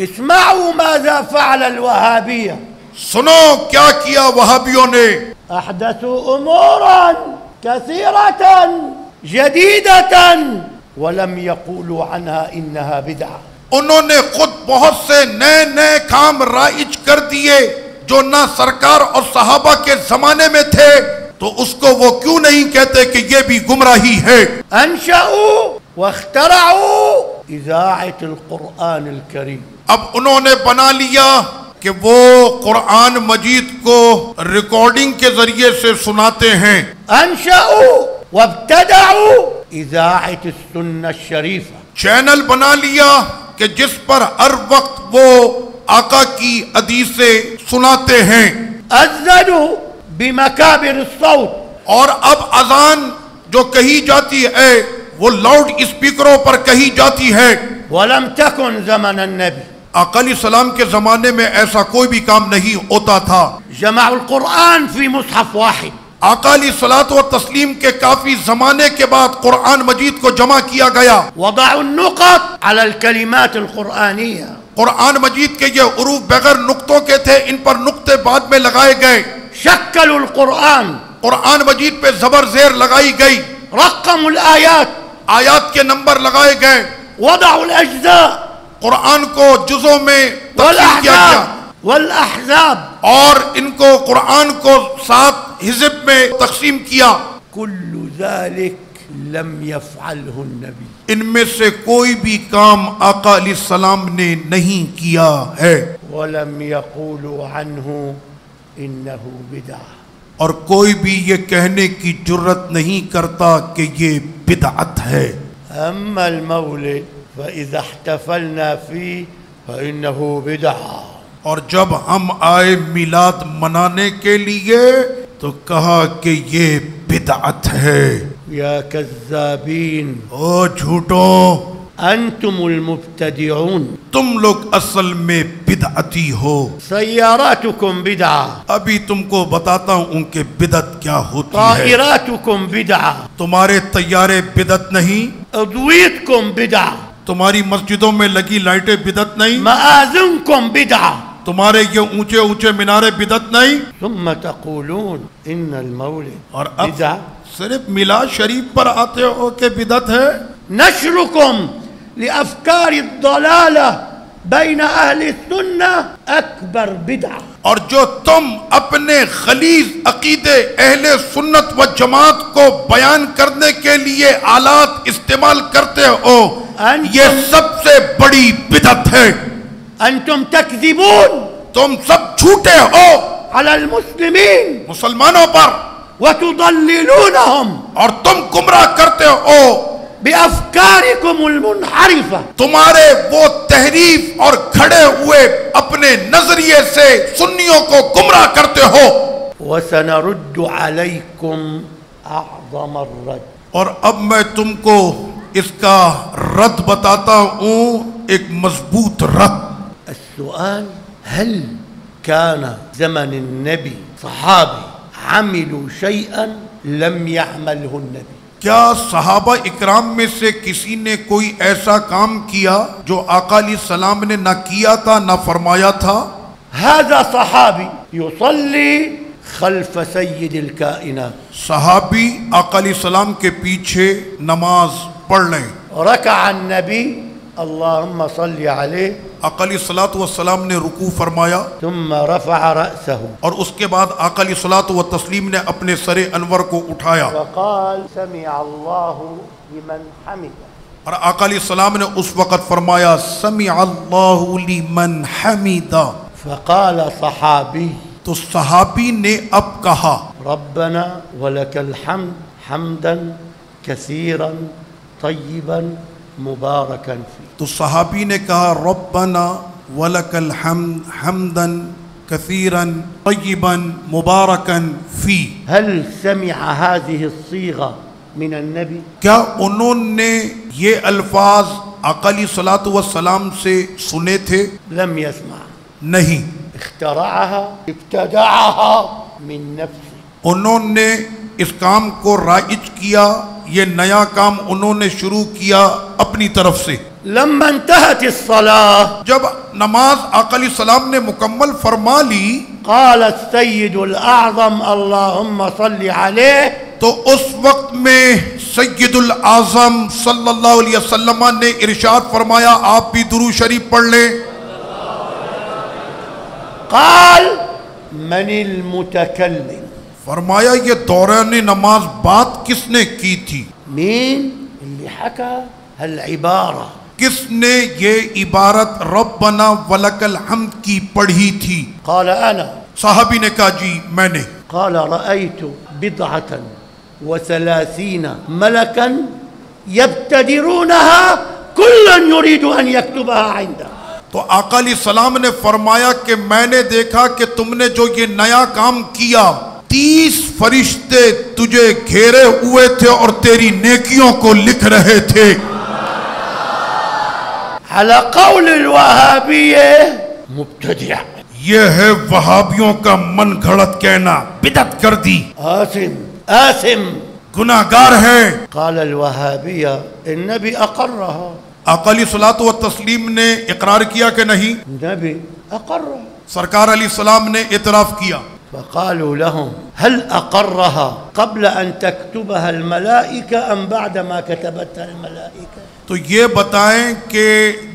اسمعوا ماذا فعل الوهابية. سنو کیا کیا وہابیوں نے. احدثوا امورا كثيرة جديدة ولم يقولوا عنها انها بدعة. انہوں نے خود بہت سے نئے نئے کام رائج کر دیے جو نہ سرکار اور صحابہ کے زمانے میں تھے، تو اس کو وہ کیوں نہیں کہتے کہ یہ بھی گمراہی ہے. انشأوا واخترعوا اذاعة القرآن الكريم. اب انہوں نے بنا لیا کہ وہ قرآن مجید کو ریکارڈنگ کے ذریعے سے سناتے ہیں. انشأوا وابتدعوا اذاعة السنة الشریفہ. چینل بنا لیا کہ جس پر ہر وقت وہ آقا کی حدیثیں سناتے ہیں. اذنوا بمکابر الصوت. اور اب اذان جو کہی جاتی ہے وہ لاؤڈ اسپیکروں پر کہی جاتی ہے. ولم تكن زمن النبی. آقا علیہ السلام کے زمانے میں ایسا کوئی بھی کام نہیں ہوتا تھا. جمعوا القرآن فی مصحف واحد. آقا علیہ الصلوۃ والتسلیم کے کافی زمانے کے بعد قرآن مجید کو جمع کیا گیا. وضعوا النقط على الكلمات القرآنیہ. قرآن مجید کے یہ حروف بغیر نقطوں کے تھے، ان پر نقطے بعد میں لگائے گئے. شکلوا القرآن. قرآن مجید پہ زبر زیر لگائی گئی. رقموا الآیات. آیات کے نمبر لگائے گئے. وضعوا الاجزاء. قرآن کو جزوں میں تقسیم کیا گیا. والاحزاب. اور ان کو قرآن کو 7 حزب میں تقسیم کیا. کل ذلك لم يفعله النبی. ان میں سے کوئی بھی کام آقا علیہ السلام نے نہیں کیا ہے. ولم يقولوا عنه انه بدعہ. اور کوئی بھی یہ کہنے کی جرت نہیں کرتا کہ یہ بدعت ہے. اما المولد فاذا احتفلنا فيه فانه بدعہ. اور جب ہم آئے میلاد منانے کے لیے تو کہا کہ یہ بدعت ہے. یا کذابین. او جھوٹوں. انتم المبتدعون. تم لوگ اصل میں بدعتی ہو. سیاراتکم بدعہ. ابھی تم کو بتاتا ہوں کہ بدعت کیا ہوتی ہے. طائراتکم بدعہ. تمہارے طیارے بدعت نہیں. اضویتکم بدعہ. تمہاری مسجدوں میں لگی لائٹیں بدعت نہیں. مآذنکم بدعہ. تمہارے یہ اونچے اونچے مینارے بدعت نہیں. ثم تقولون ان المولد اور اب بدعہ. صرف میلاد شریف پر آتے ہو کہ بدعت ہے. نشركم لأفكار الضلالة بين أهل السنة أكبر بدعة. اور جو تم اپنے غلیظ عقیدے اہل سنت و جماعت کو بیان کرنے کے لیے آلات استعمال کرتے ہو، یہ سب سے بڑی بدعت ہے. أنتم تكذبون. تم سب جھوٹے ہو على المسلمين. مسلمانوں پر. وتضللونهم. اور تم گمراہ کرتے ہو بأفكاركم المنحرفة. تمہارے وہ تحریف اور کھڑے ہوئے اپنے نظریے سے سنیوں کو گمراہ کرتے ہو. وسنرد عليكم أعظم الرد. اور اب میں تم کو اس کا رد بتاتا ہوں، ایک مضبوط رد. السؤال هل كان زمن النبي صحابي عملوا شيئا لم يعمله النبي. کیا صحابہ اکرام میں سے کسی نے کوئی ایسا کام کیا جو آقا علیہ السلام نے نہ کیا تھا نہ فرمایا تھا؟ هذا صحابي يصلي خلف سيد الكائنات. صحابی آقا علیہ السلام کے پیچھے نماز پڑھ لیں. ركع النبي اللهم صل عليه. آقا علیہ السلام نے رکوع فرمایا. ثم رفع رأسه. اور اس کے بعد آقا علیہ السلام نے اپنے سر انور کو اٹھایا. وقال سمع الله لمن حمده. اور آقا علیہ السلام نے اس وقت فرمایا سمع اللہ لمن حمدہ. فقال صحابی. تو صحابی نے اب کہا ربنا ولک الحمد حمدا کثیرا طیبا مبارکا فی. تو صحابی نے کہا ربنا ولک الحمد حمدا کثیرا طیبا مبارکا فی. هل سمع هذه الصيغة من النبی. کیا انہوں نے یہ الفاظ آقا علیہ الصلوۃ والسلام سے سنے تھے؟ لم يسمع. نہیں. اخترعها ابتدعها من نفسه. انہوں نے اس کام کو رائج کیا، یہ نیا کام انہوں نے شروع کیا اپنی طرف سے. لما انتهت الصلاة. جب نماز آقا علیہ السلام نے مکمل فرما لی قال السيد الأعظم اللهم صل عليه تو اس وقت میں سید الاعظم صلی اللہ علیہ وسلم نے ارشاد فرمایا آپ بھی درود شریف پڑھ لیں. قال من المتكلم فرمایا یہ دوران نماز بات کس نے کی تھی؟ مين اللي حكى هالعبارة؟ کس نے یہ عبارت ربنا ولک الحمد کی پڑھی تھی؟ قال أنا. صحابی نے کہا جی میں نے. قال رأيت 37 ملكا يبتدرونها كلا يريد أن يكتبها عنده. تو آقا علیہ السلام نے فرمایا کہ میں نے دیکھا کہ تم نے جو یہ نیا کام کیا 30 فرشتے تجھے گھیرے ہوئے تھے اور تیری نیکیوں کو لکھ رہے تھے. على قول الوهابية مبتدع. یہ ہے وہابیوں کا من گھڑت کہنا، بدعت کر دی، آثم گناہگار ہے. قال الوهابية النبي أقرها. آقا علیہ الصلوۃ والتسلیم نے اقرار کیا کہ نہیں؟ النبي أقرها. سرکار علیہ السلام نے اعتراف کیا. فقالوا لهم هل أقرها قبل أن تكتبها الملائكة أم بعد ما كتبتها الملائكة؟ تو یہ بتائیں کہ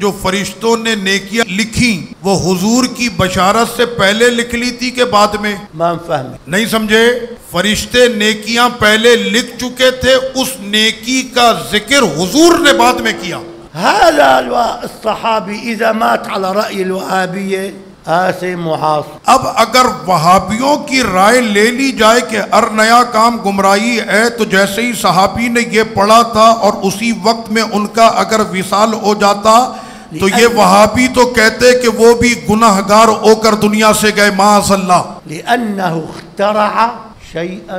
جو فرشتوں نے نیکیاں لکھی وہ حضور کی بشارت سے پہلے لکھ لی تھی کہ بعد میں؟ ما فهم. نہیں سمجھے؟ فرشتے نیکیاں پہلے لکھ چکے تھے، اس نیکی کا ذکر حضور نے بعد میں کیا. هذا الصحابي إذا مات على رأي الوهابية آثم وعاصم. اب اگر وہابیوں کی رائے لے لی جائے کہ ہر نیا کام گمراہی ہے تو جیسے ہی صحابی نے یہ پڑھا تھا اور اسی وقت میں ان کا اگر وصال ہو جاتا تو یہ وہابی تو کہتے کہ وہ بھی گناہگار ہو کر دنیا سے گئے معاذ اللہ. لأنه اخترع شيئا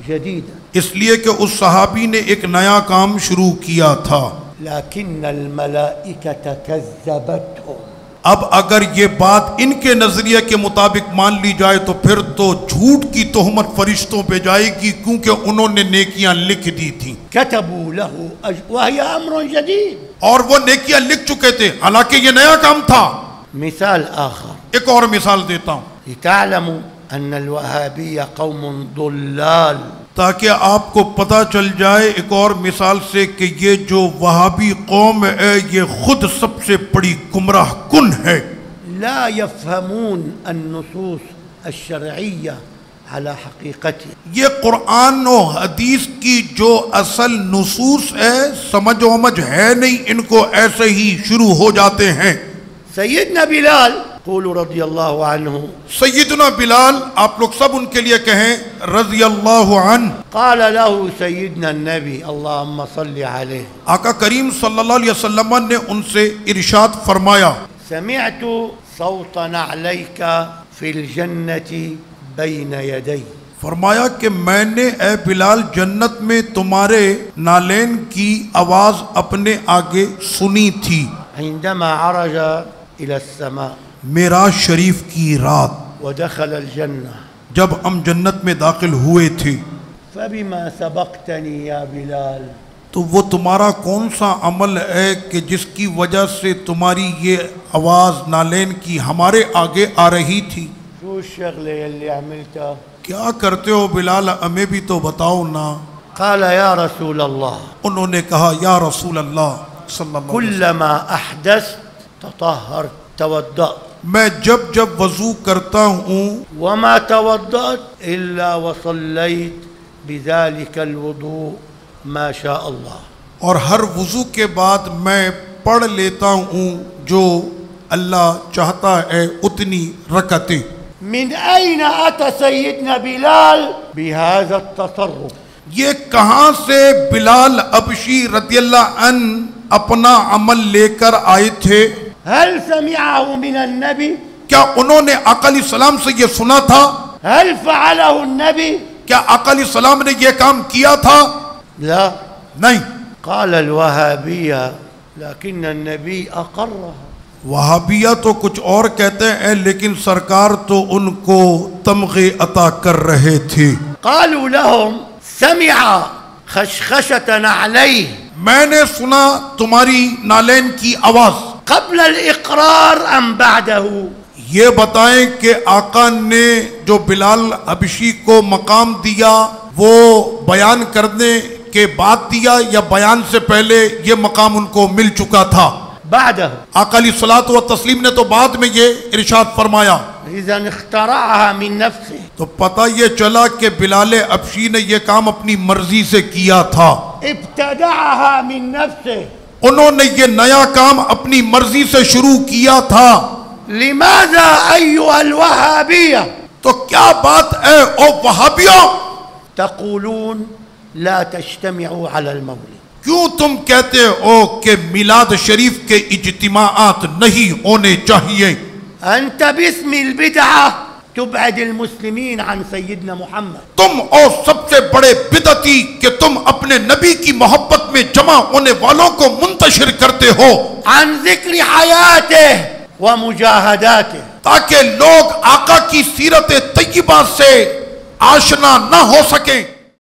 جديدا. اس لیے کہ اس صحابی نے ایک نیا کام شروع کیا تھا. لكن الملائكة كذبتهم. اب اگر یہ بات ان کے نظریے کے مطابق مان لی جائے تو پھر تو جھوٹ کی تہمت فرشتوں پہ جائے گی کیونکہ انہوں نے نیکیاں لکھ دی تھیں. كتبوا له وهي أمر جديد. اور وہ نیکیاں لکھ چکے تھے حالانکہ یہ نیا کام تھا. مثال آخر ایک اور مثال دیتا ہوں لتعلموا أن الوهابية قوم ضلال. تاکہ آپ کو پتہ چل جائے ایک اور مثال سے کہ یہ جو وہابی قوم ہے یہ خود سب سے بڑی گمراہ کن ہے. لا يفهمون النصوص الشرعية على حقيقتها. یہ قرآن و حدیث کی جو اصل نصوص ہے سمجھ و سمجھ ہے نہیں، ان کو ایسے ہی شروع ہو جاتے ہیں. سیدنا بلال قولوا رضی اللہ عنہ. سیدنا بلال آپ لوگ سب ان کے لیے کہیں رضی اللہ عنہ. قال له سیدنا النبی اللہم صل علیہ. آقا کریم صلی اللہ علیہ وسلم نے ان سے ارشاد فرمایا سمعت صوتا علیک فی الجنة بین یدی. فرمایا کہ میں نے اے بلال جنت میں تمہارے نالین کی آواز اپنے آگے سنی تھی. عندما عرج الى السماء معراج شریف کی رات ودخل الجنة جب ہم جنت میں داخل ہوئے تھے. فبما سبقتنی یا بلال. تو وہ تمہارا کون سا عمل ہے کہ جس کی وجہ سے تمہاری یہ آواز نالین کی ہمارے آگے آ رہی تھی؟ شو الشغلة اللي عملتها؟ کیا کرتے ہو بلال ہمیں بھی تو بتاؤ نا. قال یا رسول اللہ. انہوں نے کہا یا رسول اللہ صلی اللہ علیہ وسلم كلما احدثت تطهرت توضأت. میں جب وضو کرتا ہوں وما توضأت الا وصليت بذلك الوضوء ما شاء الله. اور ہر وضو کے بعد میں پڑھ لیتا ہوں جو اللہ چاہتا ہے اتنی رکعتیں. من أين أتى سيدنا بلال بهذا التصرف؟ یہ کہاں سے بلال حبشی رضی اللہ عنہ اپنا عمل لے کر آئے تھے؟ هل سمعه من النبي؟ کیا انہوں نے آقا علیہ السلام سے یہ سنا تھا؟ هل فعله النبي؟ کیا آقا علیہ السلام نے یہ کام کیا تھا؟ لا. نہیں. قال الوهابية لكن النبي أقرها. وہابیہ تو کچھ اور کہتے ہیں لیکن سرکار تو ان کو تمغے عطا کر رہے تھے. قالوا لهم سمع خشخشة عليه. میں نے سنا تمہاری نالین کی آواز. قبل الإقرار أم بعده؟ یہ بتائیں کہ آقا نے جو بلال حبشی کو مقام دیا وہ بیان کرنے کے بعد دیا یا بیان سے پہلے یہ مقام ان کو مل چکا تھا؟ بعده. آقا علیہ الصلوۃ والتسلیم نے تو بعد میں یہ ارشاد فرمایا. إذن اخترعها من نفسه. تو پتہ یہ چلا کہ بلال حبشی نے یہ کام اپنی مرضی سے کیا تھا. ابتدعها من نفسه. انہوں نے یہ نیا کام اپنی مرضی سے شروع کیا تھا. لماذا أيها الوهابية تو کیا بات ہے او وہابیوں؟ تقولون لا تجتمعوا على المولد؟ کیوں تم کہتے ہو کہ میلاد شریف کے اجتماعات نہیں ہونے چاہیے؟ أنت باسم البدعة تبعد المسلمين عن سيدنا محمد. تم اور سب سے بڑے بدعتی کہ تم اپنے نبی کی محبت میں جمع ہونے والوں کو منتشر کرتے ہو عن ذكر حياته ومجاهداته، تاکہ لوگ آقا کی سیرت طیبہ سے آشنا نہ ہو سکیں.